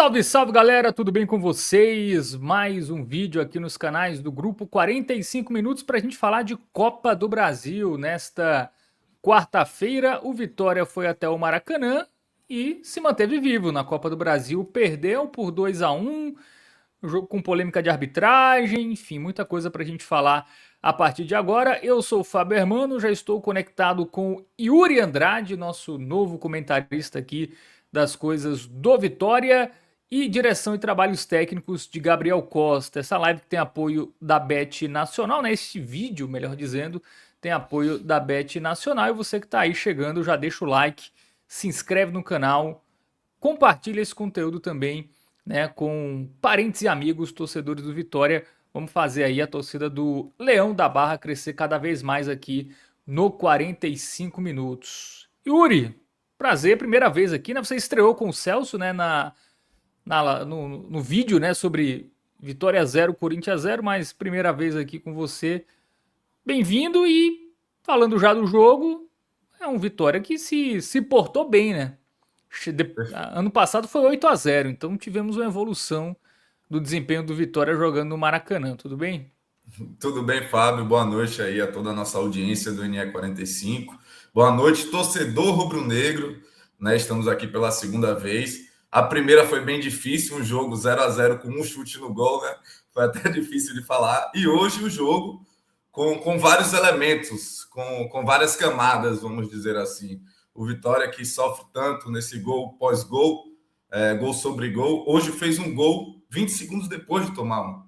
Salve, salve galera, tudo bem com vocês? Mais um vídeo aqui nos canais do grupo 45 minutos para a gente falar de Copa do Brasil. Nesta quarta-feira, o Vitória foi até o Maracanã e se manteve vivo na Copa do Brasil. Perdeu por 2-1, jogo com polêmica de arbitragem, enfim, muita coisa para a gente falar a partir de agora. Eu sou o Fábio Hermano, já estou conectado com Yuri Andrade, nosso novo comentarista aqui das coisas do Vitória, e direção e trabalhos técnicos de Gabriel Costa. Essa live que tem apoio da Bet Nacional, né? Este vídeo, melhor dizendo, tem apoio da Bet Nacional. E você que está aí chegando, já deixa o like, se inscreve no canal, compartilha esse conteúdo também, né, com parentes e amigos, torcedores do Vitória. Vamos fazer aí a torcida do Leão da Barra crescer cada vez mais aqui no 45 minutos. Yuri, prazer, primeira vez aqui, né? Você estreou com o Celso, né, no vídeo, né, sobre Vitória 0, Corinthians 0, mas primeira vez aqui com você. Bem-vindo e falando já do jogo, é um Vitória que se portou bem, né? Ano passado foi 8-0, então tivemos uma evolução do desempenho do Vitória jogando no Maracanã, tudo bem? Tudo bem, Fábio? Boa noite aí a toda a nossa audiência do NE45. Boa noite, torcedor rubro-negro, né? Estamos aqui pela segunda vez. A primeira foi bem difícil, um jogo 0-0 com um chute no gol, né? Foi até difícil de falar. E hoje o jogo com vários elementos, com várias camadas, vamos dizer assim. O Vitória, que sofre tanto nesse gol pós-gol, gol sobre gol, hoje fez um gol 20 segundos depois de tomar um.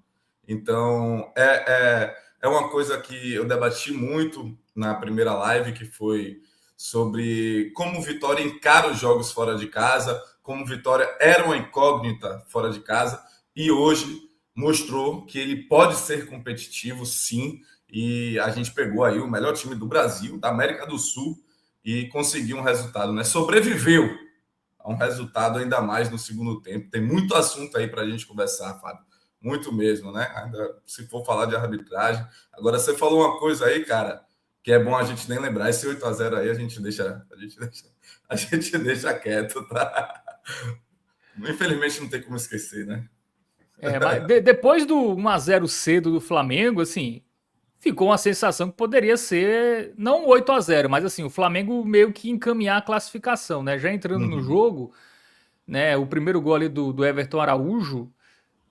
Então, é uma coisa que eu debati muito na primeira live, que foi sobre como o Vitória encara os jogos fora de casa, como o Vitória era uma incógnita fora de casa, e hoje mostrou que ele pode ser competitivo, sim, e a gente pegou aí o melhor time do Brasil, da América do Sul, e conseguiu um resultado, né? Sobreviveu a um resultado ainda mais no segundo tempo. Tem muito assunto aí para a gente conversar, Fábio. Muito mesmo, né? Ainda se for falar de arbitragem. Agora, você falou uma coisa aí, cara, que é bom a gente nem lembrar. Esse 8-0 aí a gente deixa quieto, tá? Infelizmente não tem como esquecer, né? Mas depois do 1-0 cedo do Flamengo, assim, ficou uma sensação que poderia ser não 8-0, mas assim, o Flamengo meio que encaminhar a classificação, né? Já entrando no Uhum, jogo, né? O primeiro gol ali do Everton Araújo,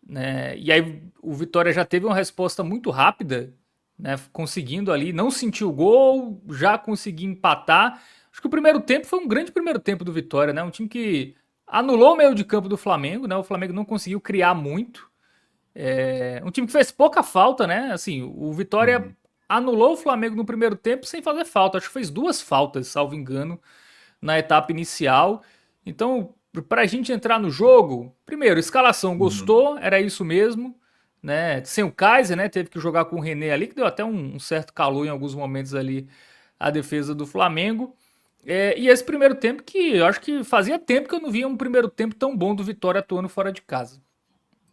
né? E aí o Vitória já teve uma resposta muito rápida, né? Conseguindo ali, não sentiu o gol, já conseguiu empatar. Acho que o primeiro tempo foi um grande primeiro tempo do Vitória, né? Um time que anulou o meio de campo do Flamengo, né? O Flamengo não conseguiu criar muito. Um time que fez pouca falta, né? Assim, o Vitória uhum. anulou o Flamengo no primeiro tempo sem fazer falta. Acho que fez duas faltas, salvo engano, na etapa inicial. Então, para a gente entrar no jogo, primeiro, escalação Uhum. gostou, era isso mesmo, né? Sem o Kaiser, né? Teve que jogar com o René ali, que deu até um certo calor em alguns momentos ali a defesa do Flamengo. E esse primeiro tempo que eu acho que fazia tempo que eu não via um primeiro tempo tão bom do Vitória atuando fora de casa.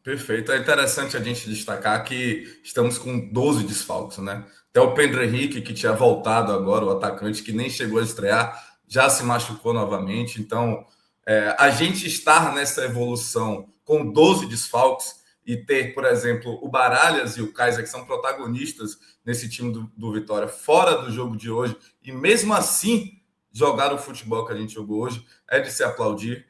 Perfeito. É interessante a gente destacar que estamos com 12 desfalques, né? Até o Pedro Henrique, que tinha voltado agora, o atacante, que nem chegou a estrear, já se machucou novamente. Então, a gente estar nessa evolução com 12 desfalques e ter, por exemplo, o Baralhas e o Kaiser, que são protagonistas nesse time do Vitória, fora do jogo de hoje, e mesmo assim jogar o futebol que a gente jogou hoje, é de se aplaudir.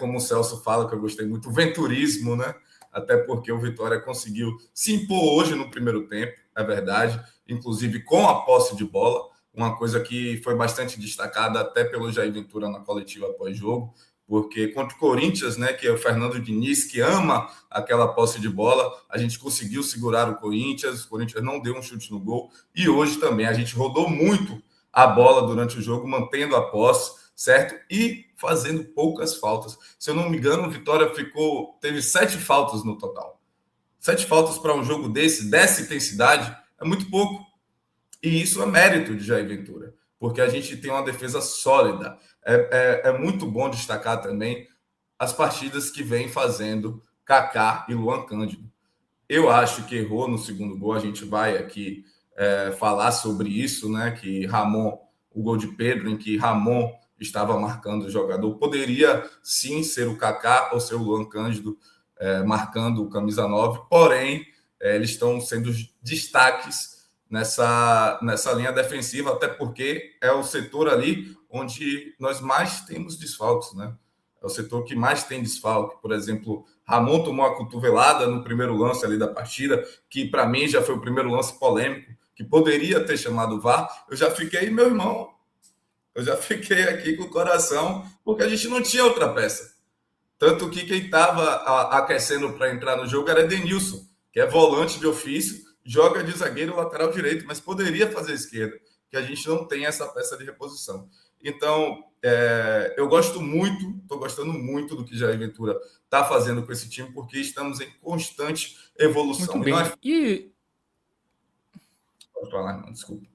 Como o Celso fala, que eu gostei muito, o venturismo, né? Até porque o Vitória conseguiu se impor hoje no primeiro tempo, é verdade, inclusive com a posse de bola, uma coisa que foi bastante destacada até pelo Jair Ventura na coletiva pós-jogo, porque contra o Corinthians, né, que é o Fernando Diniz, que ama aquela posse de bola, a gente conseguiu segurar o Corinthians não deu um chute no gol, e hoje também a gente rodou muito a bola durante o jogo, mantendo a posse, certo? E fazendo poucas faltas. Se eu não me engano, o Vitória teve 7 faltas no total. 7 faltas para um jogo dessa intensidade, é muito pouco. E isso é mérito de Jair Ventura, porque a gente tem uma defesa sólida. É muito bom destacar também as partidas que vem fazendo Kaká e Luan Cândido. Eu acho que errou no segundo gol, a gente vai aqui falar sobre isso, né? Que Ramon, o gol de Pedro, em que Ramon estava marcando o jogador. Poderia sim ser o Kaká ou ser o Luan Cândido marcando o camisa 9, porém eles estão sendo destaques nessa linha defensiva, até porque é o setor ali onde nós mais temos desfalques, né? É o setor que mais tem desfalque. Por exemplo, Ramon tomou a cotovelada no primeiro lance ali da partida, que para mim já foi o primeiro lance polêmico, que poderia ter chamado o VAR. Eu já fiquei, meu irmão, eu já fiquei aqui com o coração, porque a gente não tinha outra peça. Tanto que quem estava aquecendo para entrar no jogo era Edenilson, que é volante de ofício, joga de zagueiro lateral direito, mas poderia fazer esquerda, que a gente não tem essa peça de reposição. Então, eu estou gostando muito do que Jair Ventura está fazendo com esse time, porque estamos em constante evolução. Muito bem. Pode falar, não, desculpa.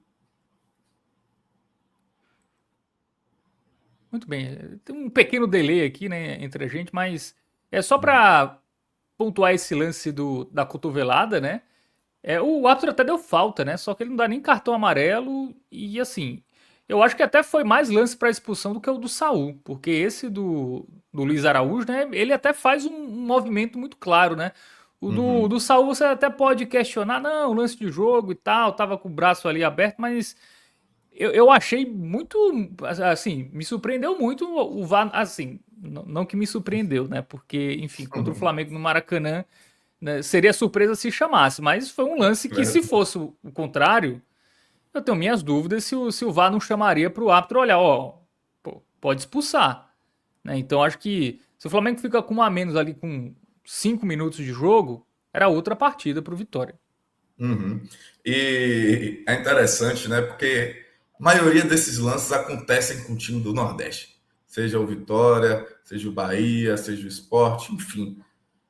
Muito bem. Tem um pequeno delay aqui, né, entre a gente, mas é só para pontuar esse lance da cotovelada, né? O árbitro até deu falta, né? Só que ele não dá nem cartão amarelo e assim, eu acho que até foi mais lance para expulsão do que o do Saul, porque esse do Luiz Araújo, né? Ele até faz um movimento muito claro, né? O do Saul você até pode questionar, não, lance de jogo e tal, tava com o braço ali aberto, mas eu achei muito, assim, me surpreendeu muito o VAR, assim, não que me surpreendeu, né? Porque, enfim, contra o Flamengo no Maracanã, né, seria surpresa se chamasse, mas foi um lance que, se fosse o contrário, eu tenho minhas dúvidas se o VAR não chamaria para o árbitro olhar, ó, pô, pode expulsar, né? Então acho que se o Flamengo fica com um a menos ali com 5 minutos de jogo, era outra partida para o Vitória. E é interessante, né? Porque a maioria desses lances acontecem com o time do Nordeste. Seja o Vitória, seja o Bahia, seja o Sport, enfim.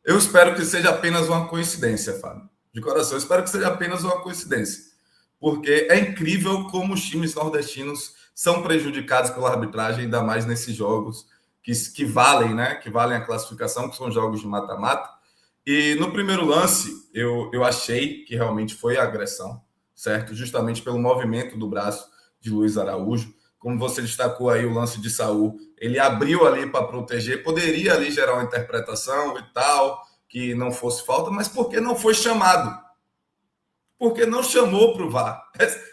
Eu espero que seja apenas uma coincidência, Fábio. De coração, eu espero que seja apenas uma coincidência. Porque é incrível como os times nordestinos são prejudicados pela arbitragem, ainda mais nesses jogos que valem, né? Que valem a classificação, que são jogos de mata-mata. E no primeiro lance, eu achei que realmente foi agressão, certo? Justamente pelo movimento do braço de Luiz Araújo. Como você destacou aí o lance de Saul, ele abriu ali para proteger, poderia ali gerar uma interpretação e tal, que não fosse falta, mas por que não foi chamado? Porque não chamou para o VAR.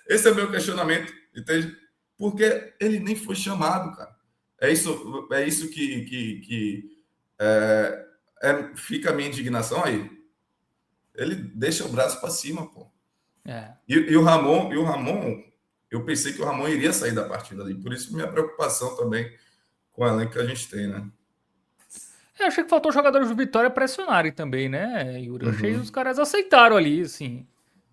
Esse é o meu questionamento, entende? Porque ele nem foi chamado, cara. É isso que fica a minha indignação aí. Ele deixa o braço para cima, pô. E o Ramon, eu pensei que o Ramon iria sair da partida ali. Por isso minha preocupação também com o elenco que a gente tem, né? Eu achei que faltou os jogadores do Vitória pressionarem também, né, Yuri? Eu achei que os caras aceitaram ali, assim.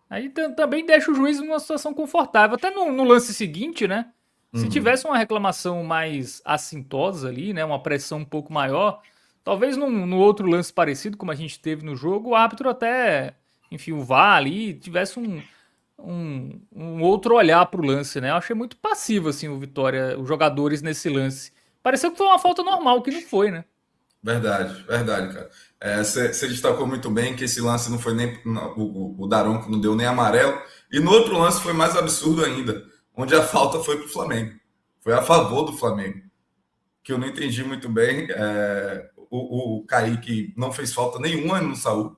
Aí também deixa o juiz numa situação confortável. Até no lance seguinte, né? Se tivesse uma reclamação mais assintosa ali, né? Uma pressão um pouco maior, talvez no outro lance parecido, como a gente teve no jogo, o árbitro até, enfim, o VAR ali, tivesse um outro olhar pro lance, né? Eu achei muito passivo, assim, o Vitória, os jogadores nesse lance. Pareceu que foi uma falta normal, que não foi, né? Verdade, cara. Você destacou muito bem que esse lance não foi nem. O Daronco não deu nem amarelo. E no outro lance foi mais absurdo ainda, onde a falta foi para o Flamengo. Foi a favor do Flamengo. Que eu não entendi muito bem. O Kaique não fez falta nenhuma no Saul.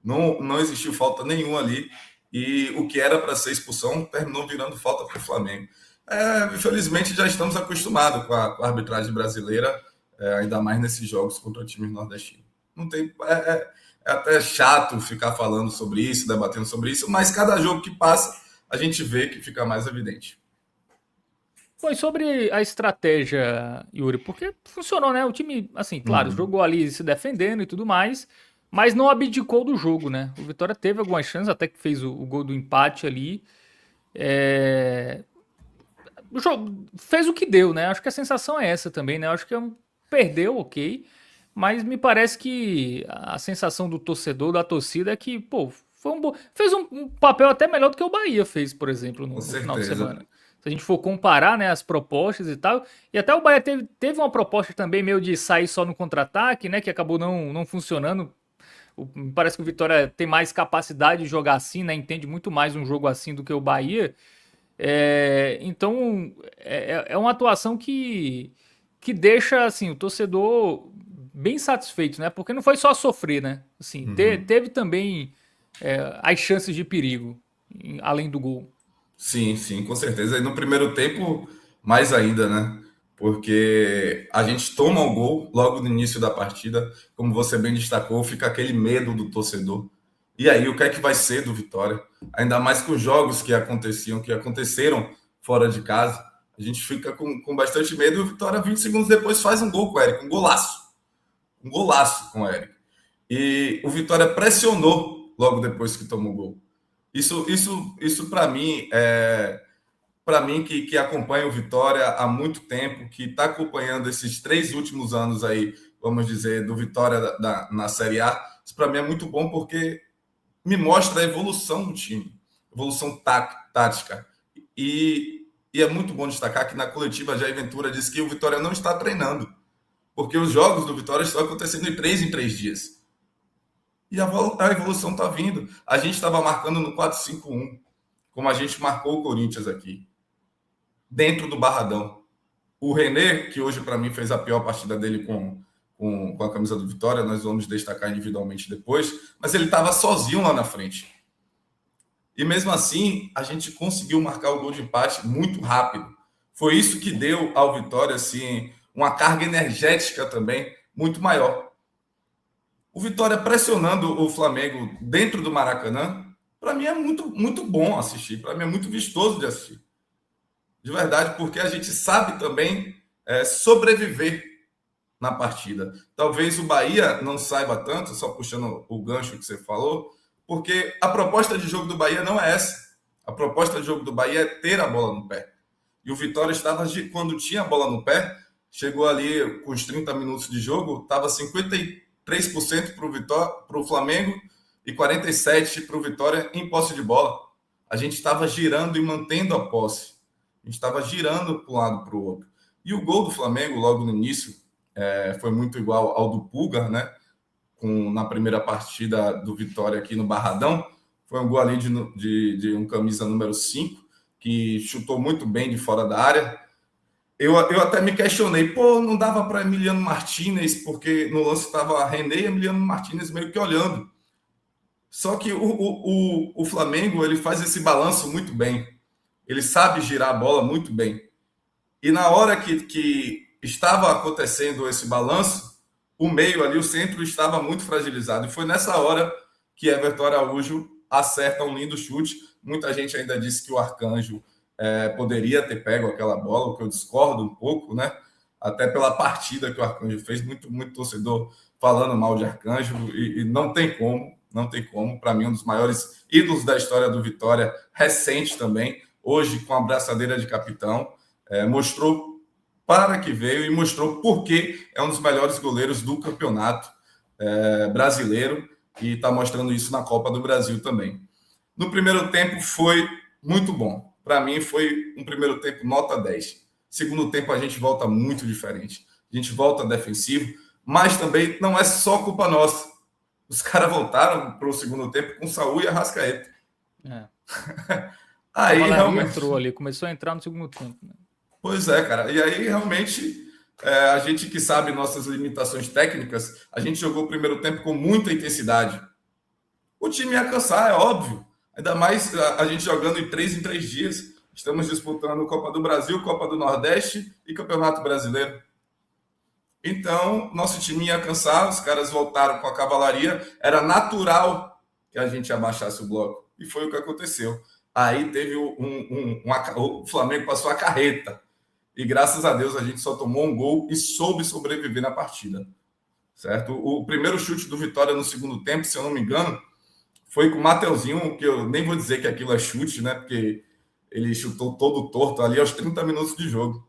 Não existiu falta nenhuma ali. E o que era para ser expulsão terminou virando falta para o Flamengo. Infelizmente já estamos acostumados com a arbitragem brasileira. Ainda mais nesses jogos contra times nordestinos. Não tem, é até chato ficar falando sobre isso, debatendo sobre isso, mas cada jogo que passa, a gente vê que fica mais evidente. Foi sobre a estratégia, Yuri, porque funcionou, né? O time, assim, claro, jogou ali se defendendo e tudo mais, mas não abdicou do jogo, né? O Vitória teve algumas chances, até que fez o gol do empate ali. O jogo fez o que deu, né? Acho que a sensação é essa também, né? Acho que perdeu, ok, mas me parece que a sensação do torcedor, da torcida, é que, pô, fez um papel até melhor do que o Bahia fez, por exemplo, no final de semana. Se a gente for comparar, né, as propostas e tal, e até o Bahia teve uma proposta também meio de sair só no contra-ataque, né, que acabou não funcionando. Me parece que o Vitória tem mais capacidade de jogar assim, né, entende muito mais um jogo assim do que o Bahia. Então, é uma atuação que deixa assim, o torcedor bem satisfeito, né? Porque não foi só sofrer, né? Assim, Uhum. teve também as chances de perigo, além do gol. Sim, sim, com certeza. E no primeiro tempo, mais ainda, né? Porque a gente toma o gol logo no início da partida, como você bem destacou, fica aquele medo do torcedor. E aí, o que é que vai ser do Vitória? Ainda mais com os jogos que aconteceram fora de casa, a gente fica com bastante medo. E o Vitória, 20 segundos depois, faz um gol com o Eric, um golaço com o Eric. E o Vitória pressionou logo depois que tomou o gol. Isso para mim que acompanha o Vitória há muito tempo, que está acompanhando esses 3 últimos anos aí, vamos dizer, do Vitória na Série A, isso para mim é muito bom porque me mostra a evolução do time, evolução tática. E é muito bom destacar que na coletiva Jair Ventura disse que o Vitória não está treinando, porque os jogos do Vitória estão acontecendo em 3 dias. E a evolução está vindo. A gente estava marcando no 4-5-1, como a gente marcou o Corinthians aqui, dentro do Barradão. O René, que hoje para mim fez a pior partida dele com a camisa do Vitória, nós vamos destacar individualmente depois, mas ele estava sozinho lá na frente. E mesmo assim, a gente conseguiu marcar o gol de empate muito rápido. Foi isso que deu ao Vitória assim, uma carga energética também muito maior. O Vitória pressionando o Flamengo dentro do Maracanã, para mim é muito, muito bom assistir, para mim é muito vistoso de assistir. De verdade, porque a gente sabe também sobreviver na partida. Talvez o Bahia não saiba tanto, só puxando o gancho que você falou, porque a proposta de jogo do Bahia não é essa. A proposta de jogo do Bahia é ter a bola no pé. E o Vitória estava, quando tinha a bola no pé, chegou ali com os 30 minutos de jogo, estava 53% para o Flamengo e 47% para o Vitória em posse de bola. A gente estava girando e mantendo a posse. A gente estava girando para um lado para o outro. E o gol do Flamengo, logo no início, foi muito igual ao do Pulgar, né? Na primeira partida do Vitória aqui no Barradão. Foi um gol ali de um camisa número 5, que chutou muito bem de fora da área. Eu até me questionei, não dava para Emiliano Martinez, porque no lance estava René e Emiliano Martinez meio que olhando. Só que o Flamengo ele faz esse balanço muito bem. Ele sabe girar a bola muito bem. E na hora que estava acontecendo esse balanço, o meio ali, o centro, estava muito fragilizado. E foi nessa hora que Everton Araújo acerta um lindo chute. Muita gente ainda disse que o Arcanjo poderia ter pego aquela bola, o que eu discordo um pouco, né? Até pela partida que o Arcanjo fez, muito, muito torcedor falando mal de Arcanjo, e não tem como, não tem como. Para mim, um dos maiores ídolos da história do Vitória, recente também, hoje com a braçadeira de capitão, mostrou para que veio e mostrou por que é um dos melhores goleiros do campeonato brasileiro e está mostrando isso na Copa do Brasil também. No primeiro tempo foi muito bom. Para mim foi um primeiro tempo nota 10. Segundo tempo a gente volta muito diferente. A gente volta defensivo, mas também não é só culpa nossa. Os caras voltaram para o segundo tempo com Saúl e Arrascaeta. É. A Aí cavalaria realmente. entrou ali, começou a entrar no segundo tempo. Né? Pois é, cara. E aí realmente a gente que sabe nossas limitações técnicas, a gente jogou o primeiro tempo com muita intensidade. O time ia cansar, é óbvio. Ainda mais a gente jogando em 3 dias. Estamos disputando Copa do Brasil, Copa do Nordeste e Campeonato Brasileiro. Então, nosso time ia cansar, os caras voltaram com a cavalaria. Era natural que a gente abaixasse o bloco. E foi o que aconteceu. Aí teve o Flamengo passou a carreta. E graças a Deus a gente só tomou um gol e soube sobreviver na partida. Certo? O primeiro chute do Vitória no segundo tempo, se eu não me engano, foi com o Mateuzinho, que eu nem vou dizer que aquilo é chute, né? Porque ele chutou todo torto ali aos 30 minutos de jogo.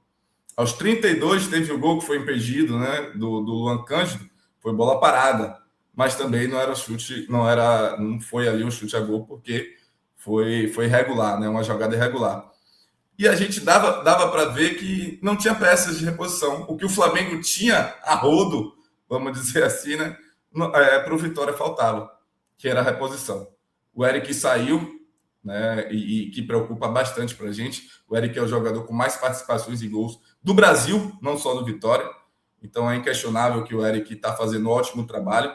Aos 32 teve o gol que foi impedido, né? Do Luan Cândido, foi bola parada. Mas também não era chute, não foi ali um chute a gol, porque foi irregular, né? Uma jogada irregular. E a gente dava para ver que não tinha peças de reposição. O que o Flamengo tinha a rodo, vamos dizer assim, né? Para o Vitória faltava, que era a reposição. O Eric saiu, né? E que preocupa bastante para a gente. O Eric é o jogador com mais participações em gols do Brasil, não só do Vitória. Então é inquestionável que o Eric está fazendo um ótimo trabalho.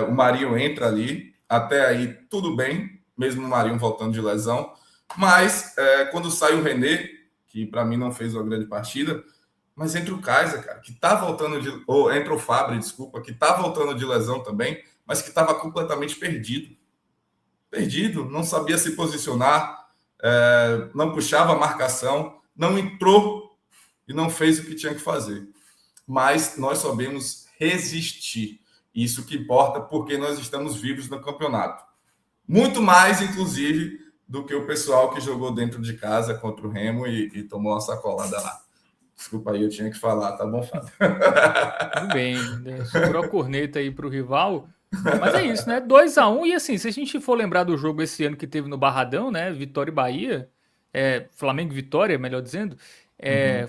O Marinho entra ali, até aí tudo bem, mesmo o Marinho voltando de lesão. Mas quando sai o René, que para mim não fez uma grande partida, mas entra o Kaiser, cara, que tá voltando de. Ou entra o Fabri, desculpa, que tá voltando de lesão também, mas que estava completamente perdido. Perdido, não sabia se posicionar, não puxava a marcação, não entrou e não fez o que tinha que fazer. Mas nós sabemos resistir. Isso que importa, porque nós estamos vivos no campeonato. Muito mais, inclusive, do que o pessoal que jogou dentro de casa contra o Remo e tomou uma sacolada lá. Desculpa aí, eu tinha que falar, tá bom, Fábio? Tudo bem, né? Sobrou a corneta aí pro rival. Mas é isso, né? 2-1 e assim, se a gente for lembrar do jogo esse ano que teve no Barradão, né? Vitória e Bahia, Flamengo e Vitória, melhor dizendo,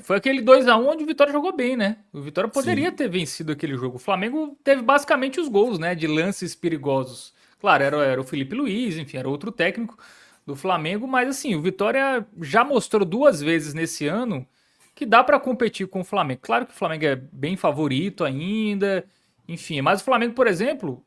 foi aquele 2-1 onde o Vitória jogou bem, né? O Vitória poderia Sim. ter vencido aquele jogo. O Flamengo teve basicamente os gols, né? De lances perigosos. Claro, era o Felipe Luiz, enfim, era outro técnico do Flamengo, mas assim, o Vitória já mostrou 2 vezes nesse ano que dá para competir com o Flamengo. Claro que o Flamengo é bem favorito ainda, enfim, mas o Flamengo, por exemplo,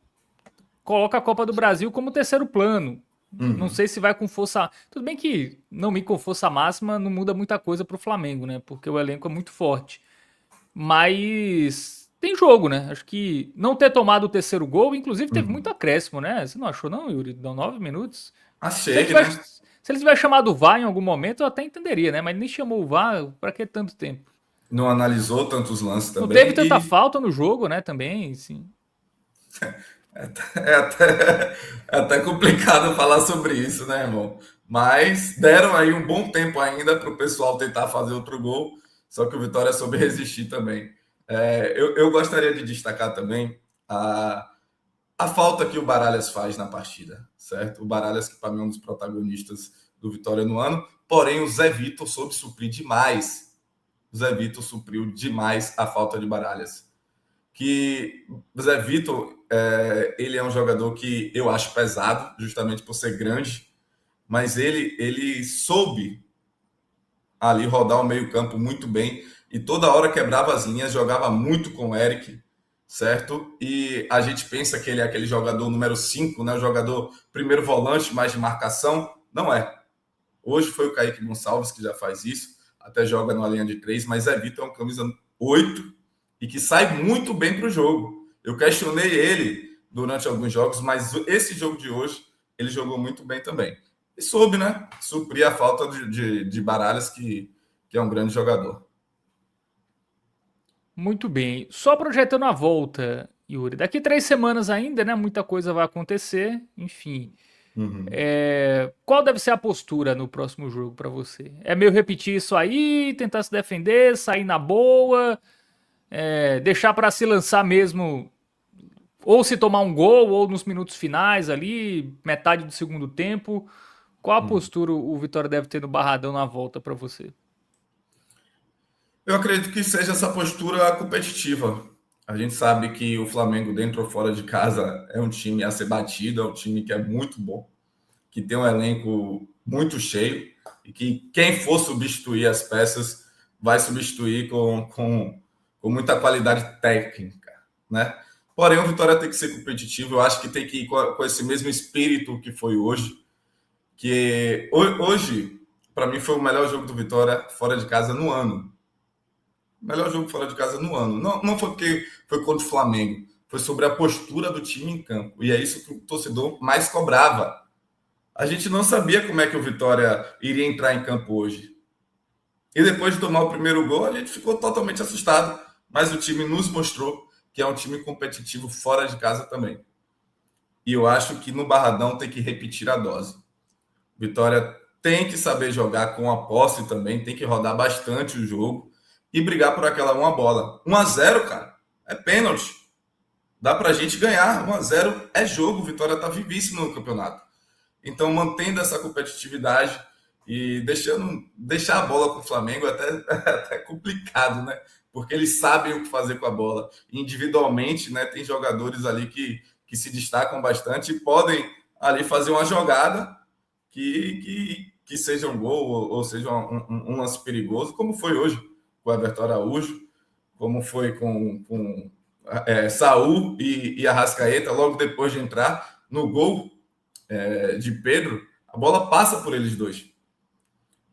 coloca a Copa do Brasil como terceiro plano. Não sei se vai com força. Tudo bem que não ir com força máxima não muda muita coisa pro Flamengo, né? Porque o elenco é muito forte. Mas tem jogo, né? Acho que não ter tomado o terceiro gol, inclusive teve muito acréscimo, né? Você não achou, não, Yuri? Dão 9 minutos. Se ele Achei, tivesse, né? se ele tivesse chamado o VAR em algum momento, eu até entenderia, né? Mas nem chamou o VAR, pra que tanto tempo? Não analisou tantos lances Não teve também tanta falta no jogo, né? Também, sim. é até, é até complicado falar sobre isso, né, irmão? Mas deram aí um bom tempo ainda para o pessoal tentar fazer outro gol, só que o Vitória soube resistir também. Eu gostaria de destacar também a falta que o Baralhas faz na partida, certo? O Baralhas, que para mim é um dos protagonistas do Vitória no ano, porém o Zé Vitor soube suprir demais. O Zé Vitor supriu demais a falta de Baralhas. Que o Zé Vitor, ele é um jogador que eu acho pesado, justamente por ser grande, mas ele soube ali rodar o meio-campo muito bem e toda hora quebrava as linhas, jogava muito com o Eric, certo? E a gente pensa que ele é aquele jogador número 5, né? O jogador primeiro volante, mais de marcação. Não é. Hoje foi o Kaique Gonçalves que já faz isso, até joga numa linha de 3, mas Zé Vitor é um camisa 8 e que sai muito bem para o jogo. Eu questionei ele durante alguns jogos, mas esse jogo de hoje ele jogou muito bem também. E soube, né? Suprir a falta de Baralhas, que é um grande jogador. Muito bem. Só projetando a volta, Yuri. Daqui 3 semanas ainda, né? Muita coisa vai acontecer. Enfim. Qual deve ser a postura no próximo jogo para você? É meio repetir isso aí, tentar se defender, sair na boa, deixar para se lançar mesmo, ou se tomar um gol, ou nos minutos finais ali, metade do segundo tempo. Qual a postura o Vitória deve ter no Barradão na volta para você? Eu acredito que seja essa postura competitiva. A gente sabe que o Flamengo, dentro ou fora de casa, é um time a ser batido, é um time que é muito bom, que tem um elenco muito cheio e que quem for substituir as peças vai substituir com muita qualidade técnica, né? Porém, o Vitória tem que ser competitivo. Eu acho que tem que ir com esse mesmo espírito que foi hoje, que hoje, para mim, foi o melhor jogo do Vitória fora de casa no ano. Melhor jogo fora de casa no ano. Não foi porque foi contra o Flamengo. Foi sobre a postura do time em campo. E é isso que o torcedor mais cobrava. A gente não sabia como é que o Vitória iria entrar em campo hoje. E depois de tomar o primeiro gol, a gente ficou totalmente assustado. Mas o time nos mostrou que é um time competitivo fora de casa também. E eu acho que no Barradão tem que repetir a dose. Vitória tem que saber jogar com a posse também, tem que rodar bastante o jogo e brigar por aquela uma bola. 1-0, cara, é pênalti. Dá pra gente ganhar. 1-0 é jogo. O Vitória tá vivíssimo no campeonato. Então, mantendo essa competitividade e deixar a bola com o Flamengo é até complicado, né? Porque eles sabem o que fazer com a bola. Individualmente, né, tem jogadores ali que se destacam bastante e podem ali fazer uma jogada que seja um gol ou seja um lance perigoso, como foi hoje com o Everton Araújo, como foi com Saul e Arrascaeta, logo depois de entrar no gol de Pedro, a bola passa por eles dois.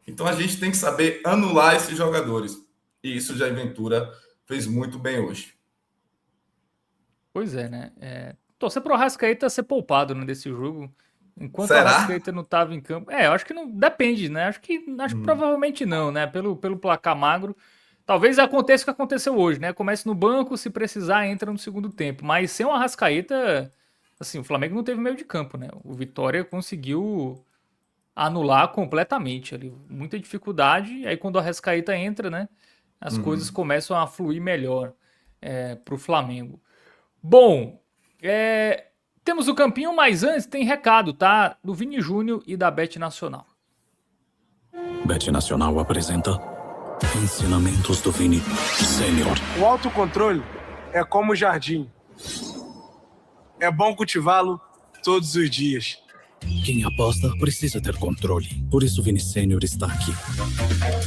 Então a gente tem que saber anular esses jogadores. E isso Jair Ventura fez muito bem hoje. Pois é, né? Torcer pro Arrascaeta ser poupado, né, desse jogo. Enquanto o Será? Arrascaeta não estava em campo. Eu acho que não. Depende, né? Acho que provavelmente não, né? Pelo placar magro. Talvez aconteça o que aconteceu hoje, né? Comece no banco, se precisar, entra no segundo tempo. Mas sem o Arrascaeta, assim, o Flamengo não teve meio de campo, né? O Vitória conseguiu anular completamente ali. Muita dificuldade. E aí quando o Arrascaeta entra, né? As coisas começam a fluir melhor pro Flamengo. Bom, temos o campinho, mas antes tem recado, tá? Do Vini Júnior e da Bet Nacional. Bet Nacional apresenta Ensinamentos do Vini Sênior. O autocontrole é como o jardim. É bom cultivá-lo todos os dias. Quem aposta precisa ter controle. Por isso Vini Sênior está aqui.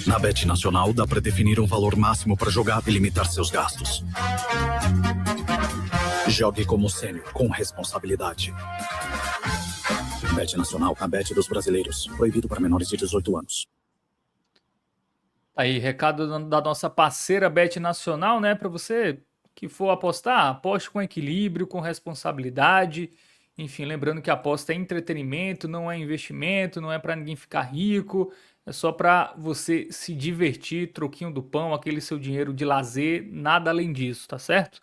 Na Bet Nacional dá para definir um valor máximo para jogar e limitar seus gastos. Jogue como sênior, com responsabilidade. Bet Nacional, a bet dos brasileiros. Proibido para menores de 18 anos. Aí, recado da nossa parceira Bet Nacional, né? Para você que for apostar, aposte com equilíbrio, com responsabilidade. Enfim, lembrando que a aposta é entretenimento, não é investimento, não é para ninguém ficar rico. É só para você se divertir, troquinho do pão, aquele seu dinheiro de lazer, nada além disso, tá certo?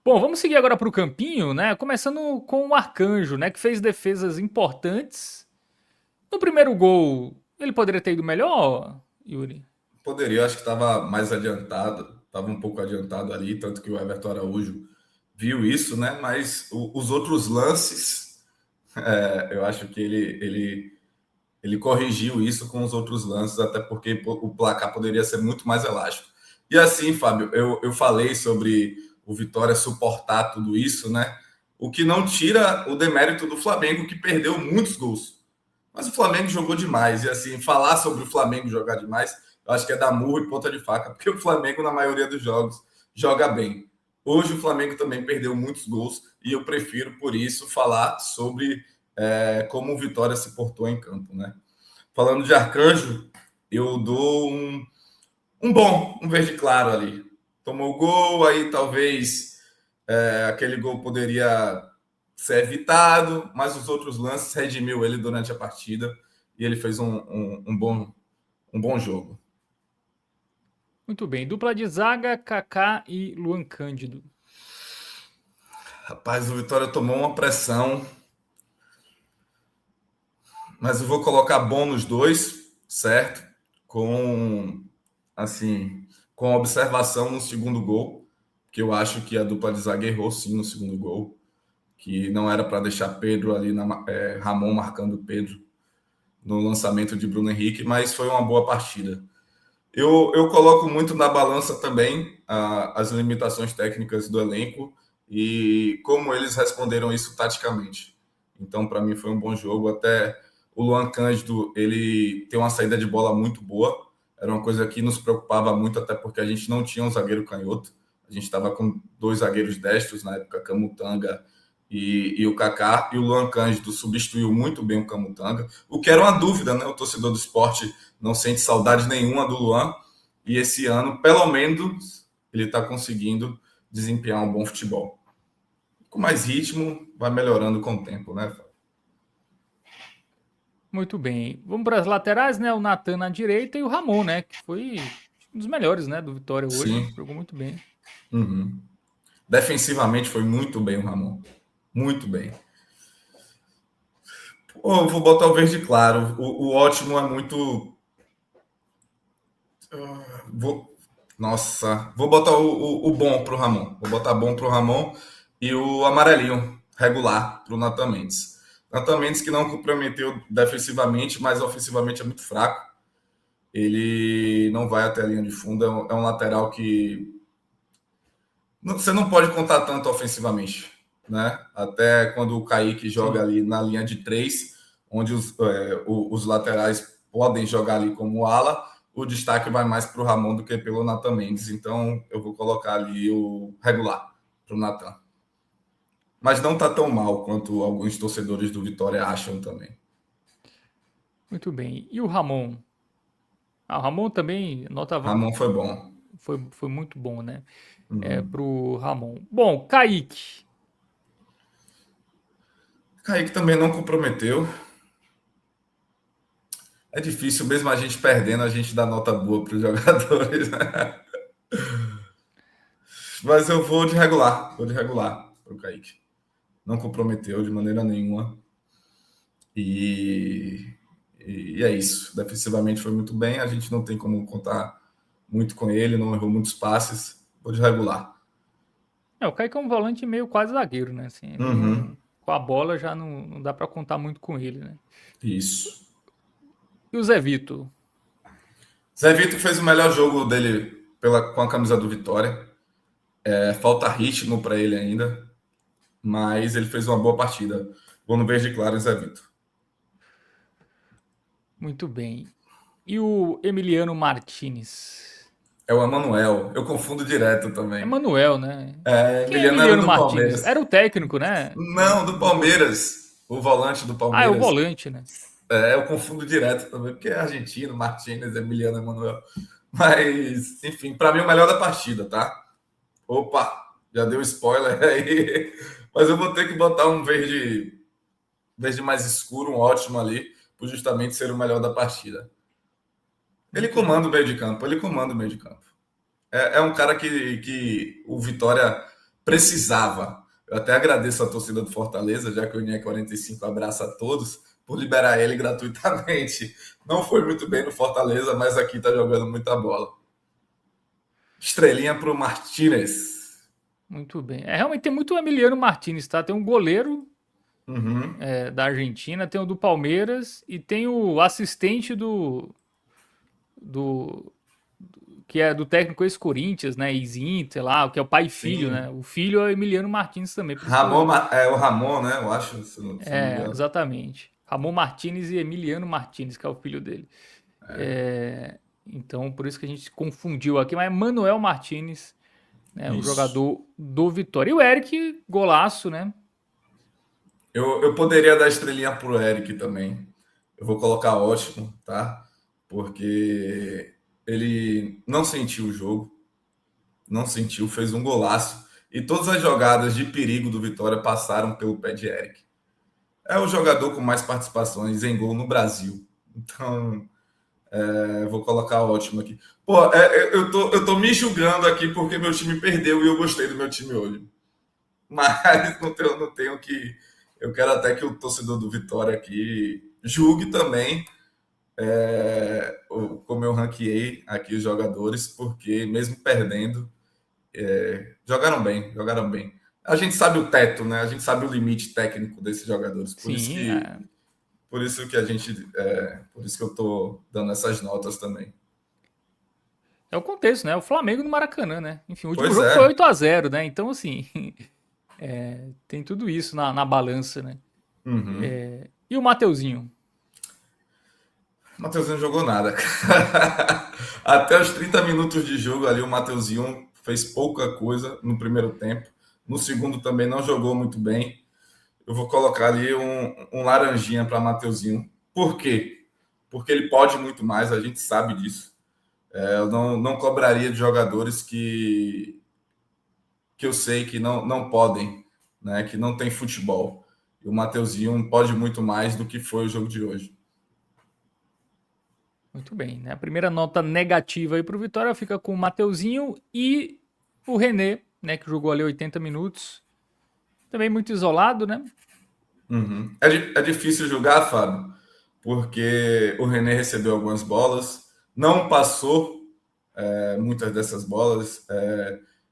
Bom, vamos seguir agora para o campinho, né? Começando com o Arcanjo, né? Que fez defesas importantes. No primeiro gol, ele poderia ter ido melhor, Yuri? Poderia, acho que estava mais adiantado, estava um pouco adiantado ali, tanto que o Everton Araújo viu isso, né? Mas os outros lances, eu acho que ele corrigiu isso com os outros lances, até porque o placar poderia ser muito mais elástico. E assim, Fábio, eu falei sobre o Vitória suportar tudo isso, né? O que não tira o demérito do Flamengo, que perdeu muitos gols. Mas o Flamengo jogou demais. E assim, falar sobre o Flamengo jogar demais, eu acho que é dar murro e ponta de faca, porque o Flamengo, na maioria dos jogos, joga bem. Hoje o Flamengo também perdeu muitos gols e eu prefiro, por isso, falar sobre como o Vitória se portou em campo, né? Falando de Arcanjo, eu dou um verde claro ali. Tomou o gol, aí talvez aquele gol poderia ser evitado, mas os outros lances redimiu ele durante a partida e ele fez um bom jogo. Muito bem. Dupla de zaga, Kaká e Luan Cândido. Rapaz, o Vitória tomou uma pressão, mas eu vou colocar bom nos dois, certo? Com observação no segundo gol, que eu acho que a dupla de zaga errou sim no segundo gol, que não era para deixar Pedro ali, Ramon marcando Pedro no lançamento de Bruno Henrique, mas foi uma boa partida. Eu coloco muito na balança também as limitações técnicas do elenco e como eles responderam isso taticamente. Então, para mim, foi um bom jogo. Até o Luan Cândido, ele tem uma saída de bola muito boa. Era uma coisa que nos preocupava muito, até porque a gente não tinha um zagueiro canhoto. A gente estava com 2 zagueiros destros na época, Camutanga e o Kaká. E o Luan Cândido substituiu muito bem o Camutanga, o que era uma dúvida, né? O torcedor do esporte não sente saudade nenhuma do Luan. E esse ano, pelo menos, ele está conseguindo desempenhar um bom futebol. Com mais ritmo, vai melhorando com o tempo, né? Muito bem. Vamos para as laterais, né? O Natan na direita e o Ramon, né? Que foi um dos melhores, né? Do Vitória hoje. Sim. Jogou muito bem. Uhum. Defensivamente foi muito bem o Ramon. Muito bem. Eu vou botar o verde claro. O ótimo é muito... Vou botar o bom para o Ramon. Vou botar bom para o Ramon e o amarelinho regular para o Natan Mendes. Natan Mendes que não comprometeu defensivamente, mas ofensivamente é muito fraco. Ele não vai até a linha de fundo. É um lateral que você não pode contar tanto ofensivamente, né? Até quando o Kaique joga ali na linha de 3, onde os laterais podem jogar ali como ala, o destaque vai mais para o Ramon do que pelo Nathan Mendes. Então, eu vou colocar ali o regular para o Nathan. Mas não está tão mal quanto alguns torcedores do Vitória acham também. Muito bem. E o Ramon? O Ramon também, nota Ramon foi bom. Foi muito bom, né? Pro Ramon. Bom, Kaique. Kaique também não comprometeu. É difícil, mesmo a gente perdendo, a gente dá nota boa para os jogadores. Mas eu vou de regular para o Kaique. Não comprometeu de maneira nenhuma. E é isso. Defensivamente foi muito bem. A gente não tem como contar muito com ele, não errou muitos passes. Vou de regular. O Kaique é um volante meio quase zagueiro, né? Assim, com a bola já não dá para contar muito com ele, né? Isso. E o Zé Vitor? Zé Vitor fez o melhor jogo dele com a camisa do Vitória. Falta ritmo para ele ainda, mas ele fez uma boa partida. Vou no verde claro, Zé Vitor. Muito bem. E o Emiliano Martinez? É o Emanuel. Eu confundo direto também. Emanuel, né? Quem é Emiliano Martinez? Palmeiras. Era o técnico, né? Não, do Palmeiras. O volante do Palmeiras. É o volante, né? Eu confundo direto também, porque é argentino, Martinez, Emiliano Emanuel. Mas, enfim, para mim o melhor da partida, tá? Opa, já deu spoiler aí. Mas eu vou ter que botar um verde mais escuro, um ótimo ali, por justamente ser o melhor da partida. Ele comanda o meio de campo, É um cara que o Vitória precisava. Eu até agradeço a torcida do Fortaleza, já que o INE 45 abraça a todos, por liberar ele gratuitamente. Não foi muito bem no Fortaleza, mas aqui tá jogando muita bola. Estrelinha pro Martinez. Muito bem. Realmente tem muito Emiliano Martinez, tá? Tem um goleiro da Argentina, tem o do Palmeiras e tem o assistente que é do técnico ex-Corinthians, né? Ex-Inter lá, que é o pai e filho, né? O filho é o Emiliano Martinez também. O Ramon, né? Eu acho. Se não me engano. Exatamente. Ramon Martinez e Emiliano Martinez, que é o filho dele. Então, por isso que a gente confundiu aqui, mas é Manuel Martinez, né? O jogador do Vitória. E o Eric, golaço, né? Eu poderia dar estrelinha pro Eric também. Eu vou colocar ótimo, tá? Porque ele não sentiu o jogo. Não sentiu, fez um golaço. E todas as jogadas de perigo do Vitória passaram pelo pé de Eric. É o jogador com mais participações em gol no Brasil. Então, vou colocar ótimo aqui. Pô, eu tô me julgando aqui porque meu time perdeu e eu gostei do meu time hoje. Mas não tenho que... Eu quero até que o torcedor do Vitória aqui julgue também como eu ranqueei aqui os jogadores, porque mesmo perdendo, jogaram bem. A gente sabe o teto, né? A gente sabe o limite técnico desses jogadores. Por isso que eu tô dando essas notas também. É o contexto, né? O Flamengo no Maracanã, né? Enfim, o último jogo foi 8-0, né? Então, assim, tem tudo isso na balança, né? E o Mateuzinho? O Mateuzinho não jogou nada. Até os 30 minutos de jogo ali, o Mateuzinho fez pouca coisa no primeiro tempo. No segundo também não jogou muito bem. Eu vou colocar ali um laranjinha para Mateuzinho. Por quê? Porque ele pode muito mais, a gente sabe disso. Eu não cobraria de jogadores que eu sei que não podem, né? Que não tem futebol. E o Mateuzinho pode muito mais do que foi o jogo de hoje. Muito bem, né? A primeira nota negativa aí para o Vitória fica com o Mateuzinho e o René, né? Que jogou ali 80 minutos. Também muito isolado, né? É difícil julgar, Fábio, porque o René recebeu algumas bolas, não passou muitas dessas bolas.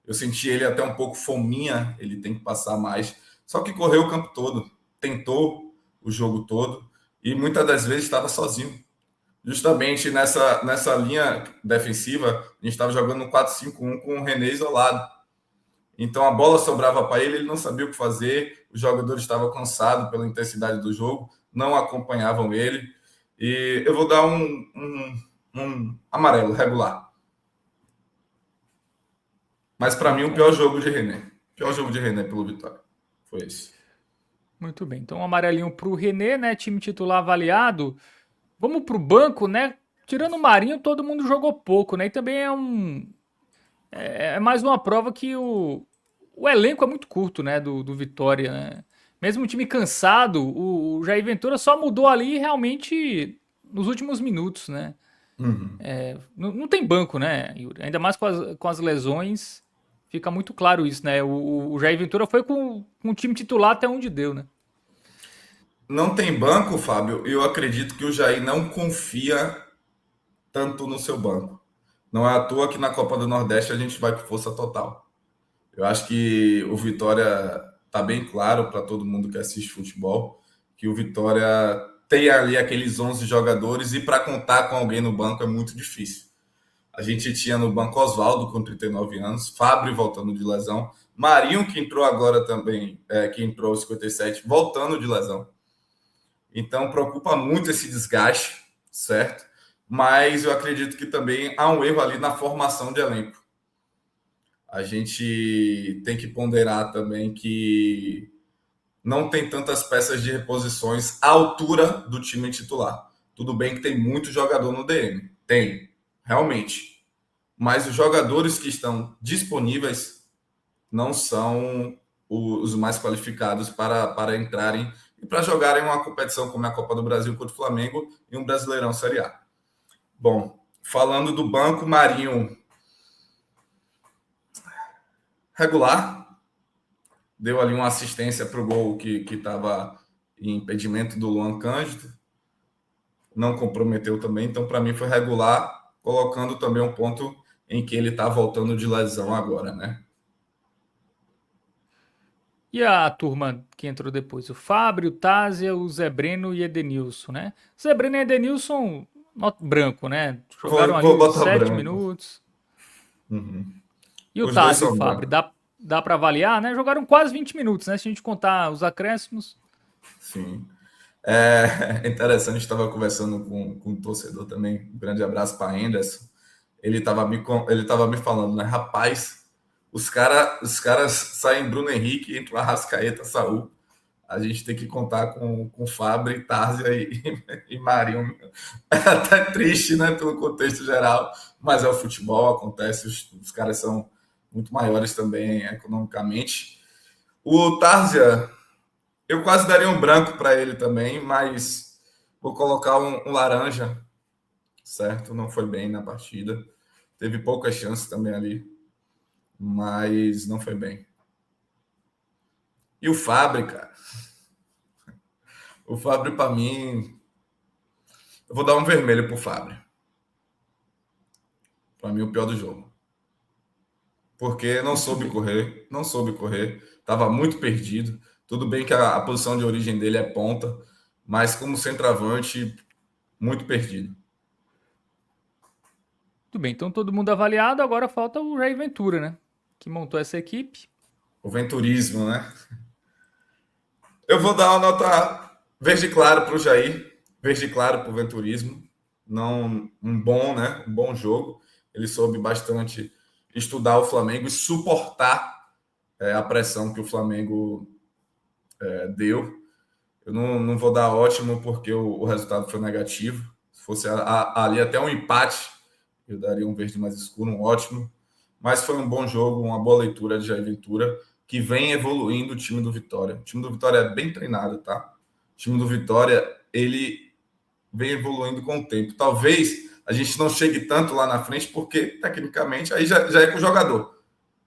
Eu senti ele até um pouco fominha, ele tem que passar mais. Só que correu o campo todo, tentou o jogo todo e muitas das vezes estava sozinho. Justamente nessa linha defensiva, a gente estava jogando no 4-5-1 com o René isolado. Então a bola sobrava para ele, ele não sabia o que fazer, os jogadores estavam cansados pela intensidade do jogo, não acompanhavam ele. E eu vou dar um amarelo regular. Mas para mim o pior jogo de René. Pior jogo de René pelo Vitória. Foi esse. Muito bem. Então, um amarelinho pro René, né? Time titular avaliado. Vamos pro banco, né? Tirando o Marinho, todo mundo jogou pouco, né? E também é mais uma prova que o elenco é muito curto, né? Do Vitória, né? Mesmo o time cansado, o Jair Ventura só mudou ali realmente nos últimos minutos, né? Uhum. Não tem banco, né, Yuri? Ainda mais com as lesões, fica muito claro isso, né? O Jair Ventura foi com o time titular até onde deu, né? Não tem banco, Fábio, e eu acredito que o Jair não confia tanto no seu banco. Não é à toa que na Copa do Nordeste a gente vai com força total. Eu acho que o Vitória tá bem claro para todo mundo que assiste futebol que o Vitória tem ali aqueles 11 jogadores e para contar com alguém no banco é muito difícil. A gente tinha no banco Oswaldo com 39 anos, Fábio voltando de lesão, Marinho que entrou agora também, que entrou aos 57, voltando de lesão. Então preocupa muito esse desgaste, certo? Mas eu acredito que também há um erro ali na formação de elenco. A gente tem que ponderar também que não tem tantas peças de reposições à altura do time titular. Tudo bem que tem muito jogador no DM. Tem, realmente. Mas os jogadores que estão disponíveis não são os mais qualificados para entrarem e para jogarem uma competição como a Copa do Brasil contra o Flamengo e um Brasileirão Série A. Bom, falando do banco, Marinho regular, deu ali uma assistência para o gol que estava em impedimento do Luan Cândido, não comprometeu também, então para mim foi regular, colocando também um ponto em que ele está voltando de lesão agora, né? E a turma que entrou depois? O Fábio, o Tásia, o Zé Breno e Edenilson, né? Zé Breno e Edenilson, branco, né? Jogaram ali Vou uns botar 7 branco. minutos. Uhum. E o Os dois Tásia e o são Fábio, brancos. dá para avaliar, né? Jogaram quase 20 minutos, né? Se a gente contar os acréscimos. Sim. É interessante, estava conversando com um torcedor também, um grande abraço para Anderson. Ele estava me falando, né? Rapaz, os caras saem Bruno Henrique, entra o Arrascaeta, Saúl. A gente tem que contar com Fábio, Tárzia e Marinho. É até triste, né, pelo contexto geral, mas é o futebol, acontece, os caras são muito maiores também economicamente. O Tárzia, eu quase daria um branco para ele também, mas vou colocar um laranja, certo? Não foi bem na partida. Teve poucas chances também ali, mas não foi bem. E o Fábio, cara. O Fábio, para mim, eu vou dar um vermelho pro Fábio. Para mim, o pior do jogo. Porque não soube correr, estava muito perdido. Tudo bem que a posição de origem dele é ponta, mas como centroavante, muito perdido. Tudo bem, então todo mundo avaliado, agora falta o Jair Ventura, né? Que montou essa equipe. O venturismo, né? Eu vou dar uma nota verde claro para o Jair, verde claro para o venturismo. Não, um bom, né? Um bom jogo. Ele soube bastante estudar o Flamengo e suportar a pressão que o Flamengo deu. Eu não vou dar ótimo porque o resultado foi negativo. Se fosse ali até um empate, eu daria um verde mais escuro, um ótimo. Mas foi um bom jogo, uma boa leitura de Jair Ventura, que vem evoluindo o time do Vitória. O time do Vitória é bem treinado, tá? O time do Vitória, ele vem evoluindo com o tempo. Talvez a gente não chegue tanto lá na frente, porque, tecnicamente, aí já é com o jogador.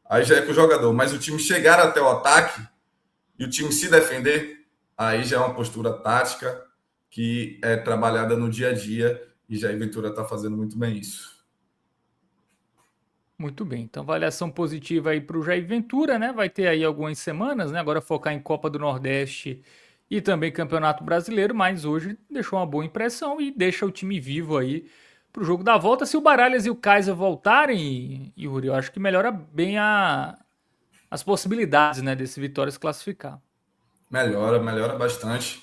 Aí já é com o jogador. Mas o time chegar até o ataque e o time se defender, aí já é uma postura tática que é trabalhada no dia a dia e Jair Ventura está fazendo muito bem isso. Muito bem, então avaliação positiva aí para o Jair Ventura, né? Vai ter aí algumas semanas, né? Agora focar em Copa do Nordeste e também Campeonato Brasileiro, mas hoje deixou uma boa impressão e deixa o time vivo aí para o jogo da volta. Se o Baralhas e o Kaiser voltarem, Yuri, eu acho que melhora bem as possibilidades, né, desse Vitória se classificar. Melhora bastante.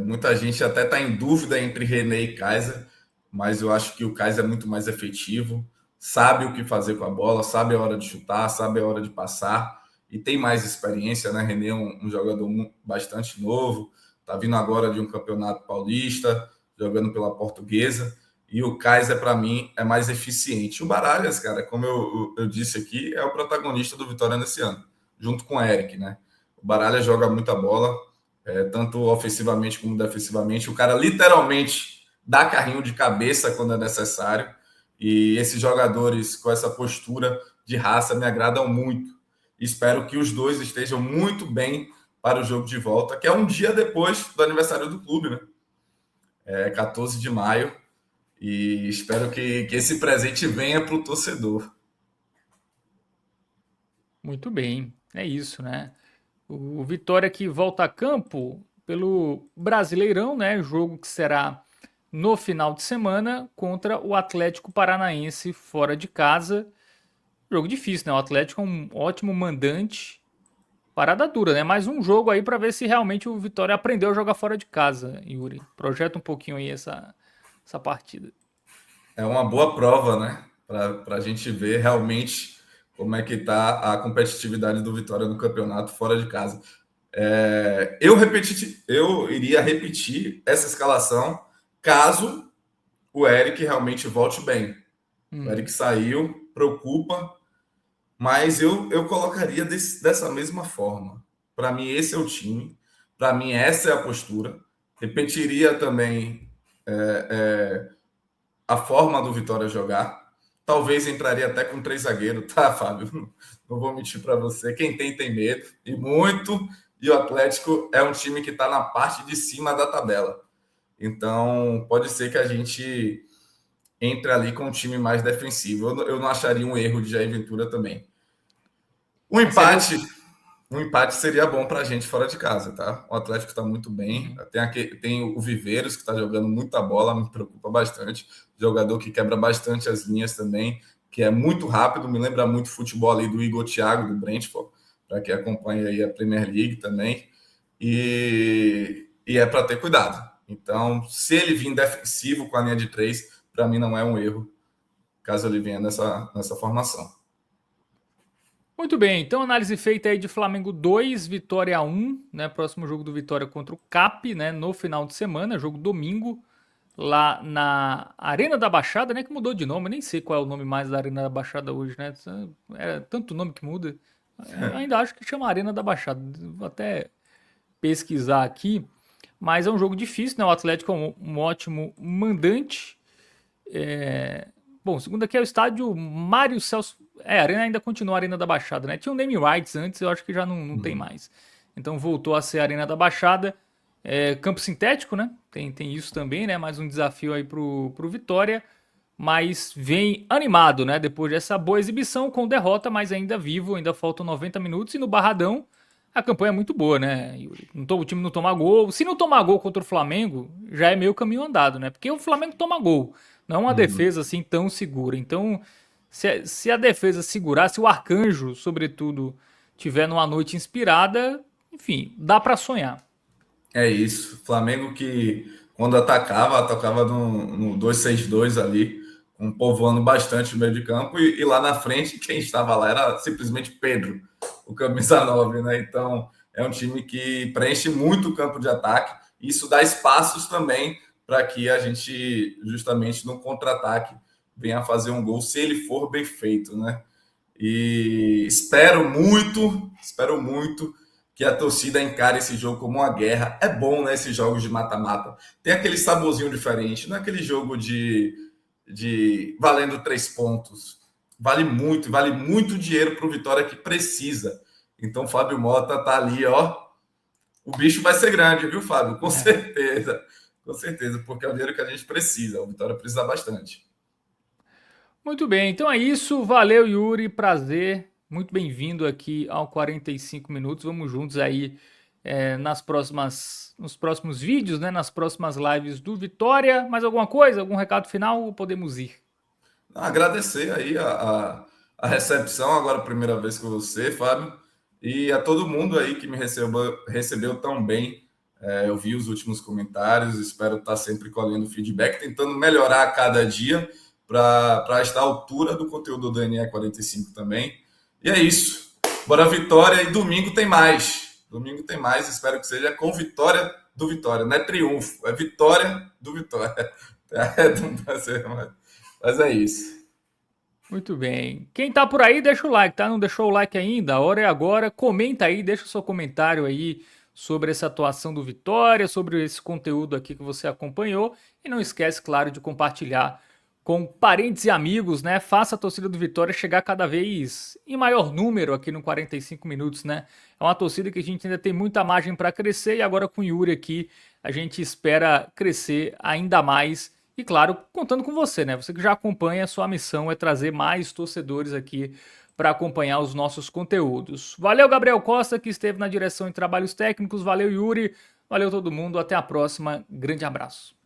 Muita gente até está em dúvida entre René e Kaiser, mas eu acho que o Kaiser é muito mais efetivo, sabe o que fazer com a bola, sabe a hora de chutar, sabe a hora de passar e tem mais experiência, né? René é um jogador bastante novo, está vindo agora de um campeonato paulista, jogando pela Portuguesa, e o Kaiser, para mim, é mais eficiente. O Baralhas, cara, como eu disse aqui, é o protagonista do Vitória nesse ano, junto com o Eric, né? O Baralhas joga muita bola, tanto ofensivamente como defensivamente. O cara literalmente dá carrinho de cabeça quando é necessário. E esses jogadores com essa postura de raça me agradam muito. Espero que os dois estejam muito bem para o jogo de volta, que é um dia depois do aniversário do clube, né? 14 de maio. E espero que esse presente venha para o torcedor. Muito bem, é isso, né? O Vitória que volta a campo pelo Brasileirão, né? Jogo que será no final de semana contra o Atlético Paranaense fora de casa. Jogo difícil, né? O Atlético é um ótimo mandante. Parada dura, né? Mais um jogo aí para ver se realmente o Vitória aprendeu a jogar fora de casa, Yuri. Projeta um pouquinho aí essa partida. É uma boa prova, né? Para a gente ver realmente como é que está a competitividade do Vitória no campeonato fora de casa. Eu iria repetir essa escalação caso o Eric realmente volte bem. O Eric saiu, preocupa, mas eu colocaria dessa mesma forma. Para mim, esse é o time. Para mim, essa é a postura. Repetiria também a forma do Vitória jogar. Talvez entraria até com 3 zagueiros, tá, Fábio? Não vou mentir para você. Quem tem medo, e muito. E o Atlético é um time que está na parte de cima da tabela. Então, pode ser que a gente entre ali com um time mais defensivo. Eu não acharia um erro de Jair Ventura também. Um empate seria bom para a gente fora de casa, tá? O Atlético está muito bem. Tem o Viveiros, que está jogando muita bola, me preocupa bastante. Jogador que quebra bastante as linhas também, que é muito rápido, me lembra muito o futebol ali do Igor Thiago, do Brentford, para quem acompanha aí a Premier League também. E é para ter cuidado. Então, se ele vir defensivo com a linha de 3, para mim não é um erro, caso ele venha nessa formação. Muito bem, então análise feita aí de Flamengo 2, Vitória 1, né? Próximo jogo do Vitória contra o CAP, né? No final de semana, jogo domingo, lá na Arena da Baixada, né? Que mudou de nome, nem sei qual é o nome mais da Arena da Baixada hoje, né? É tanto nome que muda. Eu ainda acho que chama Arena da Baixada, vou até pesquisar aqui. Mas é um jogo difícil, né? O Atlético é um ótimo mandante. Bom, segundo aqui é o estádio Mário Celso. A Arena ainda continua a Arena da Baixada, né? Tinha um name rights antes, eu acho que já não tem mais. Então voltou a ser a Arena da Baixada. Campo sintético, né? Tem isso também, né? Mais um desafio aí pro Vitória. Mas vem animado, né? Depois dessa boa exibição, com derrota, mas ainda vivo, ainda faltam 90 minutos. E no Barradão, a campanha é muito boa, né, Yuri? O time não toma gol. Se não tomar gol contra o Flamengo, já é meio caminho andado, né? Porque o Flamengo toma gol. Não é uma defesa assim tão segura. Então, se a defesa segurar, se o Arcanjo, sobretudo, tiver numa noite inspirada, enfim, dá para sonhar. É isso. Flamengo que, quando atacava no 2-6-2 ali, povoando bastante o meio de campo. E lá na frente, quem estava lá era simplesmente Pedro, o camisa 9, né? Então, é um time que preenche muito o campo de ataque. Isso dá espaços também para que a gente, justamente no contra-ataque, venha fazer um gol, se ele for bem feito, né? E espero muito que a torcida encare esse jogo como uma guerra. É bom, né, esses jogos de mata-mata. Tem aquele saborzinho diferente, não é aquele jogo de valendo 3 pontos. Vale muito dinheiro para o Vitória que precisa. Então, Fábio Mota tá ali, ó. O bicho vai ser grande, viu, Fábio? Com certeza. Com certeza, porque é o dinheiro que a gente precisa. O Vitória precisa bastante. Muito bem, então é isso. Valeu, Yuri. Prazer. Muito bem-vindo aqui ao 45 Minutos. Vamos juntos aí nos próximos vídeos, né? Nas próximas lives do Vitória. Mais alguma coisa? Algum recado final? Ou podemos ir? Agradecer aí a recepção, agora a primeira vez com você, Fábio, e a todo mundo aí que me recebeu tão bem Eu vi os últimos comentários, espero estar sempre colhendo feedback, tentando melhorar a cada dia para estar à altura do conteúdo do NE45 também. E é isso. Bora Vitória, e domingo tem mais. Domingo tem mais, espero que seja com vitória do Vitória. Não é triunfo, é vitória do Vitória. Mas é isso. Muito bem. Quem tá por aí, deixa o like, tá? Não deixou o like ainda? A hora é agora. Comenta aí, deixa o seu comentário aí sobre essa atuação do Vitória, sobre esse conteúdo aqui que você acompanhou. E não esquece, claro, de compartilhar com parentes e amigos, né? Faça a torcida do Vitória chegar cada vez em maior número aqui no 45 minutos, né? É uma torcida que a gente ainda tem muita margem para crescer e agora com o Yuri aqui a gente espera crescer ainda mais. E claro, contando com você, né? Você que já acompanha, a sua missão é trazer mais torcedores aqui para acompanhar os nossos conteúdos. Valeu, Gabriel Costa, que esteve na direção em trabalhos técnicos. Valeu, Yuri. Valeu todo mundo. Até a próxima. Grande abraço.